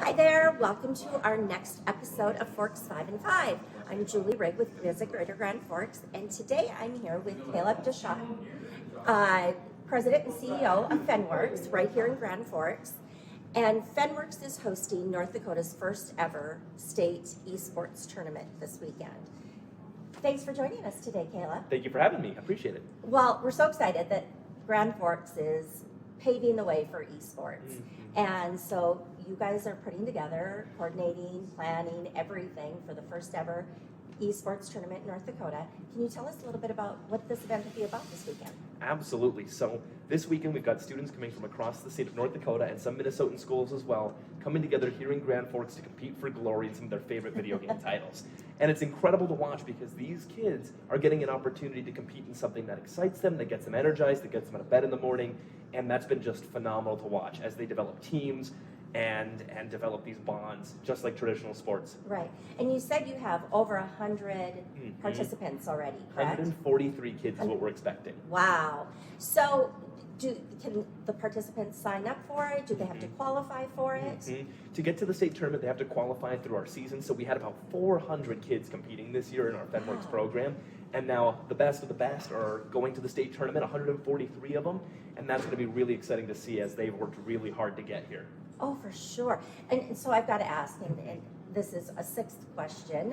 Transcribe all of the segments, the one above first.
Hi there, welcome to our next episode of Forks 5 and 5. I'm Julie Rigg with Visit Greater Grand Forks, and today I'm here with Kaleb President and CEO of Fenworks, right here in Grand Forks. And Fenworks is hosting North Dakota's first ever state esports tournament this weekend. Thanks for joining us today, Kaleb. Thank you for having me. I appreciate it. Well, we're so excited that Grand Forks is paving the way for esports. And so you guys are putting together, coordinating, planning, everything for the first ever esports tournament in North Dakota. Can you tell us a little bit about what this event will be about this weekend? Absolutely. So this weekend we've got students coming from across the state of North Dakota and some Minnesotan schools as well, coming together here in Grand Forks to compete for glory in some of their favorite video game titles. And it's incredible to watch because these kids are getting an opportunity to compete in something that excites them, that gets them energized, that gets them out of bed in the morning, and that's been just phenomenal to watch as they develop teams and develop these bonds, just like traditional sports. Right. And you said you have over 100 participants already, correct? 143 kids is what we're expecting. Wow. So can the participants sign up for it? Do they have to qualify for it? To get to the state tournament, they have to qualify through our season. So we had about 400 kids competing this year in our Fenworks program. And now the best of the best are going to the state tournament, 143 of them. And that's going to be really exciting to see as they've worked really hard to get here. Oh, for sure. And so I've got to ask, and this is a sixth question,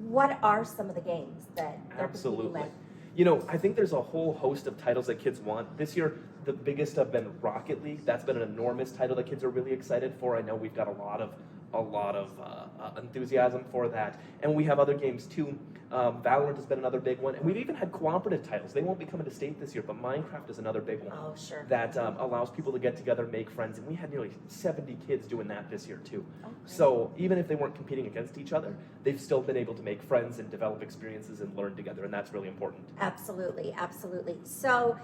what are some of the games that they're competing with? You know, I think there's a whole host of titles that kids want. This year, the biggest have been Rocket League. That's been an enormous title that kids are really excited for. I know we've got a lot of enthusiasm for that. And we have other games too. Valorant has been another big one. And we've even had cooperative titles. They won't be coming to state this year, but Minecraft is another big one. Oh, sure. That allows people to get together, make friends. And we had nearly 70 kids doing that this year too. Oh, so even if they weren't competing against each other, they've still been able to make friends and develop experiences and learn together. And that's really important. Absolutely. Absolutely. So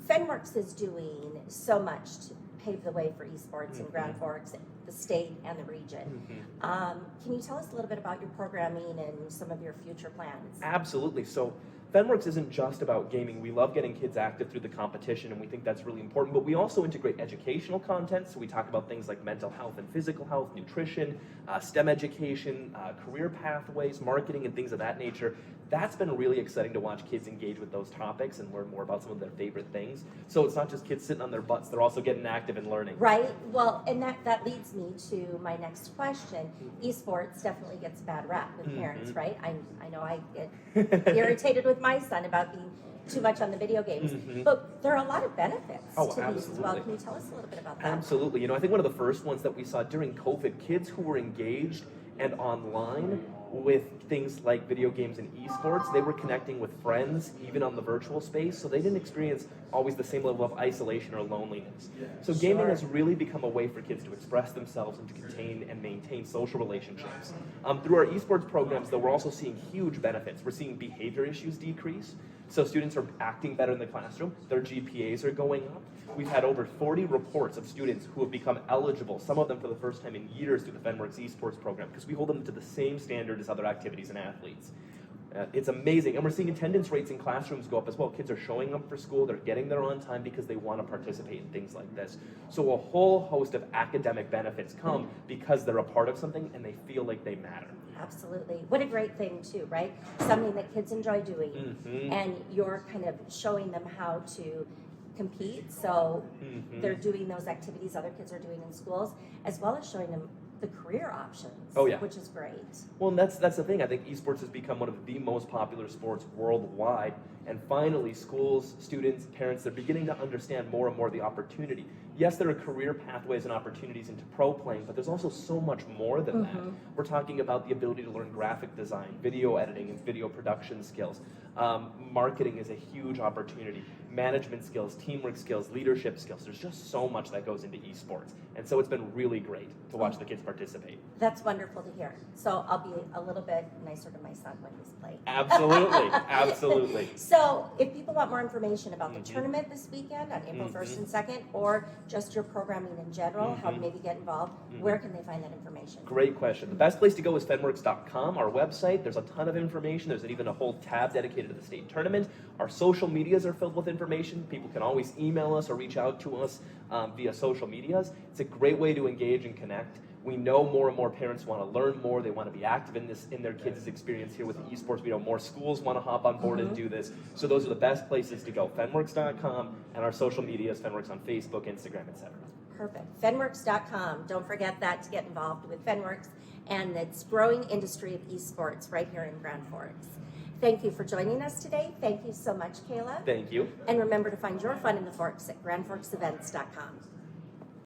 Fenworks is doing so much to pave the way for esports in Grand Forks, the state and the region. Can you tell us a little bit about your programming and some of your future plans? Absolutely. So Fenworks isn't just about gaming. We love getting kids active through the competition, and we think that's really important, but we also integrate educational content. So we talk about things like mental health and physical health, nutrition, STEM education, career pathways, marketing, and things of that nature. That's been really exciting to watch kids engage with those topics and learn more about some of their favorite things. So it's not just kids sitting on their butts, they're also getting active and learning. Right. Well, and that leads me to my next question. Esports definitely gets a bad rap with parents, right? I know I get irritated with my son about being too much on the video games, but there are a lot of benefits to these as well. Can you tell us a little bit about that? Absolutely. You know, I think one of the first ones that we saw during COVID, kids who were engaged and online with things like video games and esports, they were connecting with friends, even on the virtual space, so they didn't experience always the same level of isolation or loneliness. So gaming has really become a way for kids to express themselves and to contain and maintain social relationships. Through our esports programs, though, we're also seeing huge benefits. We're seeing behavior issues decrease, so students are acting better in the classroom, their GPAs are going up. We've had over 40 reports of students who have become eligible, some of them for the first time in years, through the Fenworks esports program, because we hold them to the same standard as other activities and athletes. It's amazing, and we're seeing attendance rates in classrooms go up as well. Kids are showing up for school, they're getting there on time because they want to participate in things like this. So a whole host of academic benefits come because they're a part of something and they feel like they matter. Absolutely. What a great thing too, right? Something that kids enjoy doing, and you're kind of showing them how to compete, so they're doing those activities other kids are doing in schools, as well as showing them the career options, which is great. Well, and that's the thing. I think esports has become one of the most popular sports worldwide, and finally schools, students, parents, they're beginning to understand more and more the opportunity. Yes, there are career pathways and opportunities into pro playing, but there's also so much more than that. We're talking about the ability to learn graphic design, video editing, and video production skills. Marketing is a huge opportunity. Management skills, teamwork skills, leadership skills. There's just so much that goes into esports. And so it's been really great to watch the kids participate. That's wonderful to hear. So I'll be a little bit nicer to my son when he's playing. Absolutely, absolutely. So if people want more information about the tournament this weekend on April 1st and 2nd, or just your programming in general, how to maybe get involved, where can they find that information? Great question. The best place to go is fenworks.com, our website. There's a ton of information. There's even a whole tab dedicated into the state tournament. Our social medias are filled with information. People can always email us or reach out to us via social medias. It's a great way to engage and connect. We know more and more parents want to learn more. They want to be active in their kids' experience here with esports. We know more schools want to hop on board and do this. So those are the best places to go. Fenworks.com and our social medias, Fenworks on Facebook, Instagram, etc. Perfect. Fenworks.com. Don't forget that to get involved with Fenworks and its growing industry of esports right here in Grand Forks. Thank you for joining us today. Thank you so much, Kaleb. Thank you. And remember to find your fun in the Forks at grandforksevents.com.